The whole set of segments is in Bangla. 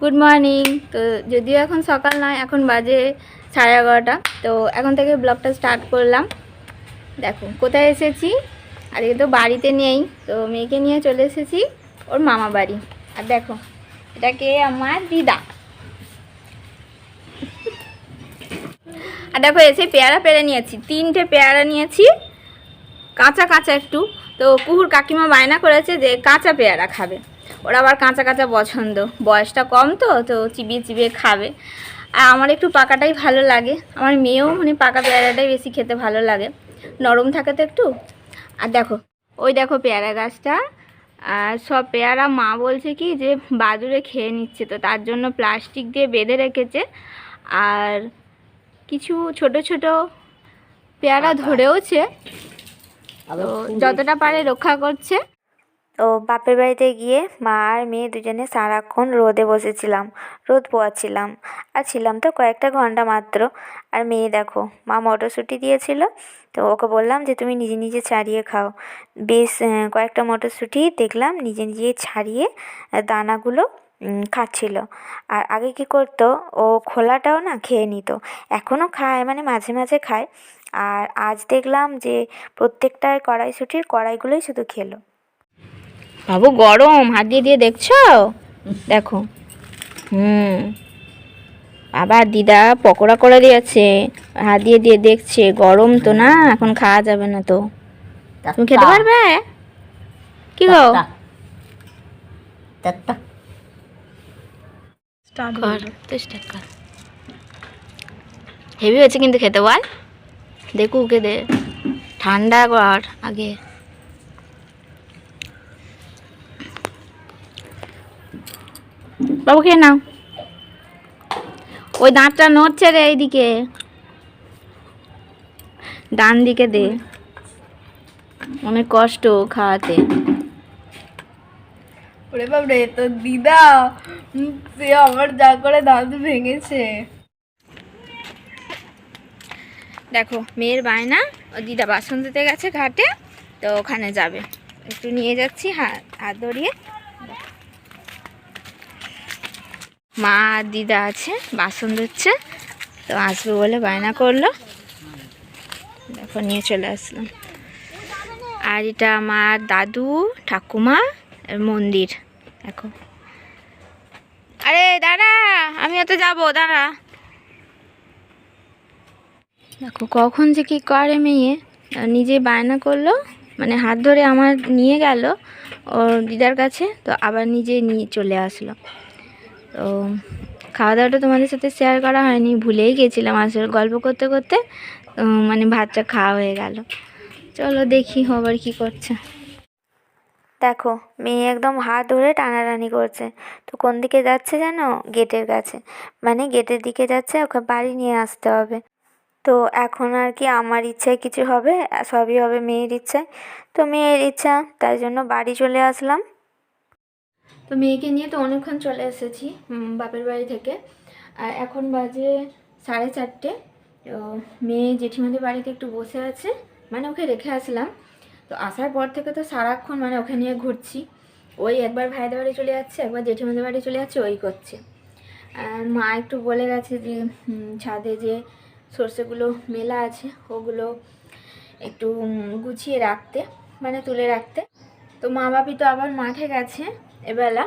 Good morning. তো যদিও এখন সকাল নয়, এখন বাজে 11:30। তো এখন থেকে ব্লগটা স্টার্ট করলাম। দেখো কোথায় এসেছি, আজকে তো বাড়িতে নেই, তো মেয়েকে নিয়ে চলে এসেছি ওর মামা বাড়ি। আর দেখো এটাকে আমার দিদা। আর দেখো এসে পেয়ারা পেরে নিয়েছি, 3টে পেয়ারা নিয়েছি, কাঁচা কাঁচা একটু। তো কুহুর কাকিমা বায়না করেছে যে কাঁচা পেয়ারা খাবে, ওরা আবার কাঁচা কাঁচা পছন্দ, বয়সটা কম তো তো চিবিয়ে চিবিয়ে খাবে। আর আমার একটু পাকাটাই ভালো লাগে, আমার মেয়েও মানে পাকা পেয়ারাটাই বেশি খেতে ভালো লাগে, নরম থাকে তো একটু। আর দেখো ওই দেখো পেয়ারা গাছটা, আর সব পেয়ারা মা বলছে কি যে বাদুড়ে খেয়ে নিচ্ছে, তো তার জন্য প্লাস্টিক দিয়ে বেঁধে রেখেছে। আর কিছু ছোট ছোট পেয়ারা ধরেওছে, তো যতটা পারে রক্ষা করছে। তো বাপের বাড়িতে গিয়ে মা আর মেয়ে দুজনে সারাক্ষণ রোদে বসেছিলাম, রোদ পোয়াচ্ছিলাম। আর ছিলাম তো কয়েকটা ঘন্টা মাত্র। আর মেয়ে দেখো মা মটরশুঁটি দিয়েছিল, তো ওকে বললাম যে তুমি নিজে নিজে ছাড়িয়ে খাও। বেশ কয়েকটা মটরশুঁটি দেখলাম নিজে নিজে ছাড়িয়ে দানাগুলো খাচ্ছিল। আর আগে কী করতো, ও খোলাটাও না খেয়ে নিত, এখনও খায়, মানে মাঝে মাঝে খায়। আর আজ দেখলাম যে প্রত্যেকটায় কড়াইশুঁটির কড়াইগুলোই শুধু খেলো। বাবু গরম, হাত দিয়ে দিয়ে দেখছো, দেখো। আবার দিদা পকোড়া করে দিয়েছে, হাত দিয়ে দিয়ে দেখছে, গরম তো না, এখন খাওয়া যাবে না তো। তুমি খেতে পারবে কি গো? হেভি হয়েছে কিন্তু খেতে, বল দেখু কে দে, ঠান্ডা কর আগে। বাবু খেয়ে নাও, ওই দাঁতটা নড়ছে রে, এইদিকে ডান দিকে দে, অনেক কষ্ট খাওয়াতে। ওরে বাবরে, তো দিদা সে আমার যা করে দাঁত ভেঙেছে। দেখো মেয়ের বায়না, ও দিদা বাসন দিতে গেছে ঘাটে, তো ওখানে যাবে, একটু নিয়ে যাচ্ছি হাত ধরিয়ে। মা আর দিদা আছে, বাসন ধুচ্ছে, তো আসবে বলে বায়না করলো, দেখো নিয়ে চলে আসলাম। আর এটা আমার দাদু ঠাকুমা মন্দির, দেখো। আরে দাঁড়া, আমি এত যাবো, দাঁড়া। দেখো কখন যে কি করে মেয়ে, নিজে বায়না করলো, মানে হাত ধরে আমার নিয়ে গেল ওর দিদার কাছে, তো আবার নিজে নিয়ে চলে আসলো। তো খাওয়া দাওয়াটা তোমাদের সাথে শেয়ার করা হয়নি, ভুলেই গেছিলাম আসলে গল্প করতে করতে, মানে ভাতটা খাওয়া হয়ে গেল। চলো দেখি আবার কি করছে। দেখো মেয়ে একদম হাত ধরে টানাটানি করছে, তো কোন দিকে যাচ্ছে জানো? গেটের কাছে, মানে গেটের দিকে যাচ্ছে, ওকে বাড়ি নিয়ে আসতে হবে। তো এখন আর কি আমার ইচ্ছায় কিছু হবে, সবই হবে মেয়ের ইচ্ছায়। তো মেয়ের ইচ্ছা, তাই জন্য বাড়ি চলে আসলাম। তো মেয়েকে নিয়ে তো অনেকক্ষণ চলে এসেছি বাপের বাড়ি থেকে, আর এখন বাজে 4:30। তো মেয়ে জেঠিমাদের বাড়িতে একটু বসে আছে, মানে ওকে রেখে আসলাম। তো আসার পর থেকে তো সারাক্ষণ মানে ওকে নিয়ে ঘুরছি, ওই একবার ভাইদের বাড়ি চলে যাচ্ছে, একবার জেঠিমাদের বাড়ি চলে যাচ্ছে, ওই করছে। আর মা একটু বলে গেছে যে ছাদে যে সর্ষেগুলো মেলা আছে ওগুলো একটু গুছিয়ে রাখতে, মানে তুলে রাখতে। তো মা বাপি তো আবার মাঠে গেছে এবেলা,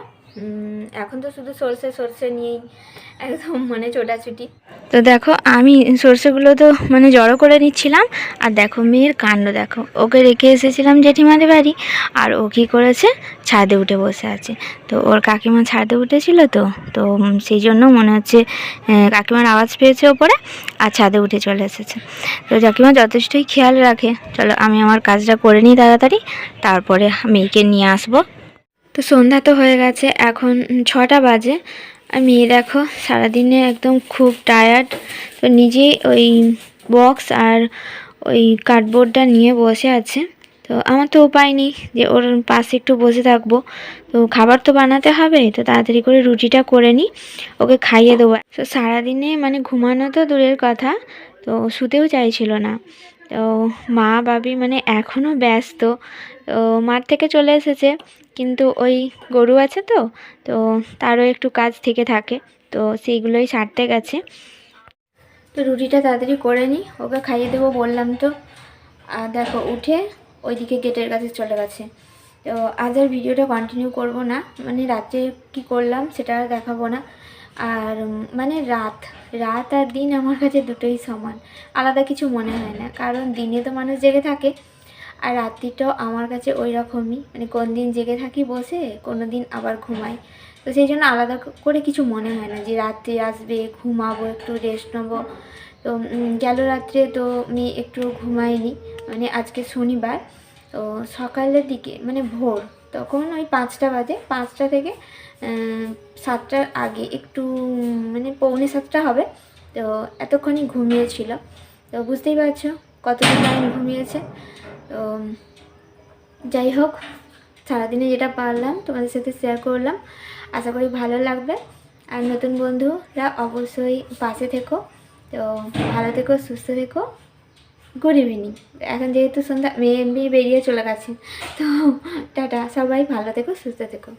এখন তো শুধু সর্ষে সর্ষে নিয়েই একদম মানে ছোটাছুটি। তো দেখো আমি সর্ষেগুলো তো মানে জড়ো করে নিচ্ছিলাম, আর দেখো মেয়ের কাণ্ড দেখো, ওকে রেখে এসেছিলাম জেঠিমাদের বাড়ি, আর ও কী করেছে, ছাদে উঠে বসে আছে। তো ওর কাকিমা ছাদে উঠেছিল, তো তো সেই জন্য মনে হচ্ছে কাকিমার আওয়াজ পেয়েছে ওপরে, আর ছাদে উঠে চলে এসেছে। তো কাকিমা যথেষ্টই খেয়াল রাখে। চলো আমি আমার কাজটা করে নিই তাড়াতাড়ি, তারপরে মেয়েকে নিয়ে আসবো। তো সন্ধ্যা তো হয়ে গেছে, এখন 6টা বাজে। আর মেয়ে দেখো সারাদিনে একদম খুব টায়ার্ড, তো নিজেই ওই বক্স আর ওই কার্ডবোর্ডটা নিয়ে বসে আছে। তো আমার তো উপায় নেই যে ওর পাশে একটু বসে থাকবো, তো খাবার তো বানাতে হবে, তো তাড়াতাড়ি করে রুটিটা করে নিই, ওকে খাইয়ে দেবো। তো সারাদিনে মানে ঘুমানো তো দূরের কথা, তো শুতেও চাইছিল না। তো মা বাবি মানে এখনও ব্যস্ত, তো মাঠ থেকে চলে এসেছে, কিন্তু ওই গরু আছে তো তো তারও একটু কাজ থেকে থাকে, তো সেইগুলোই সারতে গেছে। তো রুটিটা তাড়াতাড়ি করে নিই, ওকে খাইয়ে দেবো বললাম তো। আর দেখো উঠে ওইদিকে গেটের কাছে চলে গেছে। তো আজ আর ভিডিওটা কন্টিনিউ করব না, মানে রাত্রে কি করলাম সেটা আর দেখাবো না। আর মানে রাত আর দিন আমার কাছে দুটোই সমান, আলাদা কিছু মনে হয় না, কারণ দিনে তো মানুষ জেগে থাকে আর রাত্রিটাও আমার কাছে ওই রকমই, মানে কোন দিন জেগে থাকি বসে, কোনো দিন আবার ঘুমাই। তো সেই জন্য আলাদা করে কিছু মনে হয় না যে রাত্রি আসবে ঘুমাবো একটু রেস্ট নেবো। তো গেল রাত্রে তো আমি একটু ঘুমাইনি, মানে আজকে শনিবার। তো সকালের দিকে মানে ভোর, তখন ওই 5টা বাজে, 5টা থেকে 7টার আগে একটু মানে পৌনে 7টা হবে। তো এতক্ষণই ঘুমিয়েছিল, তো বুঝতেই পারছো কতটা টাইম ঘুমিয়েছে। তো যাই হোক, সারাদিনে যেটা পারলাম তোমাদের সাথে শেয়ার করলাম, আশা করি ভালো লাগবে। আর নতুন বন্ধুরা অবশ্যই পাশে থেকো। তো ভালো থেকো, সুস্থ থেকো। Good evening. এখন যেহেতু সন্ধ্যা, মেয়ে বেরিয়ে চলে গেছে, তো টাটা, সবাই ভালো থেকো, সুস্থ থেকো।